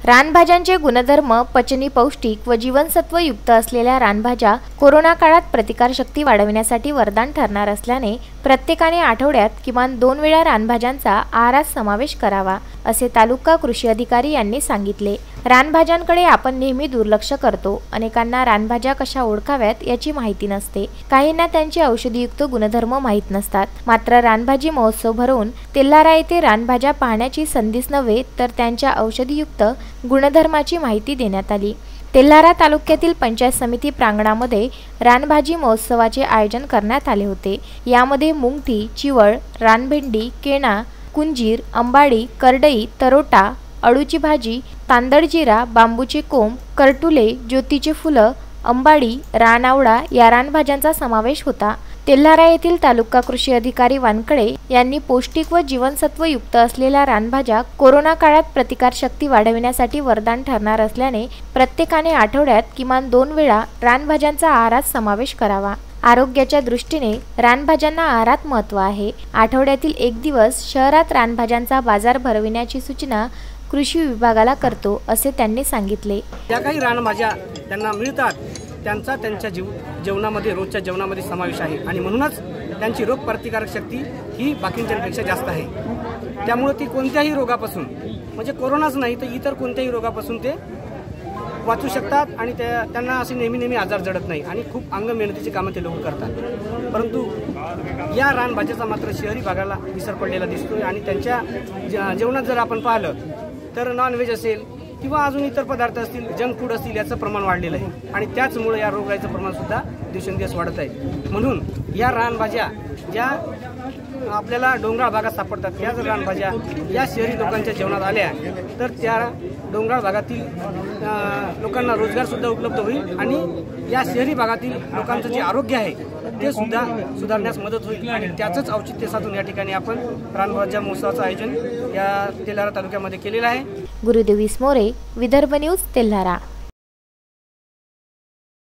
रानभाज्यांचे गुणधर्म पचनी, पौष्टिक व जीवनसत्व युक्त असलेल्या रानभाज्या कोरोना काळात प्रतिकारशक्ती वाढविण्यासाठी वरदान ठरणार असल्याने प्रत्येकाने आठवड्यात किमान 2 वेळा रानभाज्यांचा आहारात समावेश करावा, असे तालुका कृषी अधिकारी यांनी सांगितले। रानभाज्यांकडे आपण नेहमी दुर्लक्ष करतो। अनेकांना रानभाज्या कशा ओळखाव्यात याची माहिती नसते। काहींना त्यांचे औषधीयुक्त गुणधर्म माहीत नसतात। मात्र रानभाजी महोत्सव भरवून तेल्हारा येथे रानभाज्या पाहण्याची संधीच नव्हे तर त्यांच्या औषधीयुक्त गुणधर्माची माहिती देण्यात आली। तेल्हारा तालुक्यातील पंचायत समिती प्रांगणामध्ये रानभाजी महोत्सवाचे आयोजन करण्यात आले होते। यामध्ये मुंगटी, चिवळ, रानभेंडी, केणा, कुंजीर, अंबाडी, करडई, तरोटा, अळूची भाजी, तांदळजिरा, बांबूचे कोंब, करटुले, ज्योतीचे फुलं, अंबाडी, रानआवळा या रानभाज्यांचा समावेश होता। तेल्हारा येथील तालुका कृषी अधिकारी वानकडे यांनी पौष्टिक व जीवनसत्व युक्त असलेल्या रानभाज्या कोरोना काळात प्रतिकारशक्ती वाढविण्यासाठी वरदान ठरणार असल्याने प्रत्येकाने आठवड्यात किमान 2 वेळा रानभाज्यांचा आहारात समावेश करावा। आरोग्याच्या दृष्टीने रानभाज्यांना आहारात महत्त्व आहे। आठवड्यातील 1 दिवस शहरात रानभाज्यांचा बाजार भरविण्याची सूचना कृषी विभागाला करतो, असे त्यांनी सांगितले। ज्या काही रानभाज्या त्यांना मिळतात त्यांचा त्यांच्या जेवणामध्ये रोजच्या जेवणामध्ये समावेश आहे आणि म्हणूनच त्यांची रोगप्रतिकारक शक्ती ही बाकींच्यापेक्षा जास्त आहे। त्यामुळे ती कोणत्याही रोगापासून, म्हणजे कोरोनाच नाही तर इतर कोणत्याही रोगापासून ते वाचू शकतात आणि त्यांना असे नेहमी आजार जडत नाही आणि खूप अंग मेहनतीची कामं ते लोक करतात। परंतु या रानभाज्याचा मात्र शहरी भागाला विसर पडलेला दिसतोय आणि त्यांच्या जेवणात जर आपण पाहिलं तर नॉनव्हेज असेल किंवा अजून इतर पदार्थ असतील, जंक फूड असतील, याचं प्रमाण वाढलेलं आहे आणि त्याचमुळे या रोगाचं प्रमाण सुद्धा दिवसेंदिवस वाढत आहे। म्हणून या रानभाज्या ज्या आपल्याला डोंगराळ भागात सापडतात या जर रानभाज्या या शहरी लोकांच्या जेवणात आल्या तर त्या डोंगराळ भागातील लोकांना रोजगार सुद्धा उपलब्ध होईल आणि या शहरी भागातील लोकांचं जे आरोग्य आहे ते सुद्धा सुधारण्यास मदत होईल आणि त्याचंच औचित्य साधून या ठिकाणी आपण रानभाज्या महोत्सवाचं आयोजन या तेल्हारा तालुक्यामध्ये केलेलं आहे। गुरुदेव इसमोरे, विदर्भ न्यूज, तेल्हारा।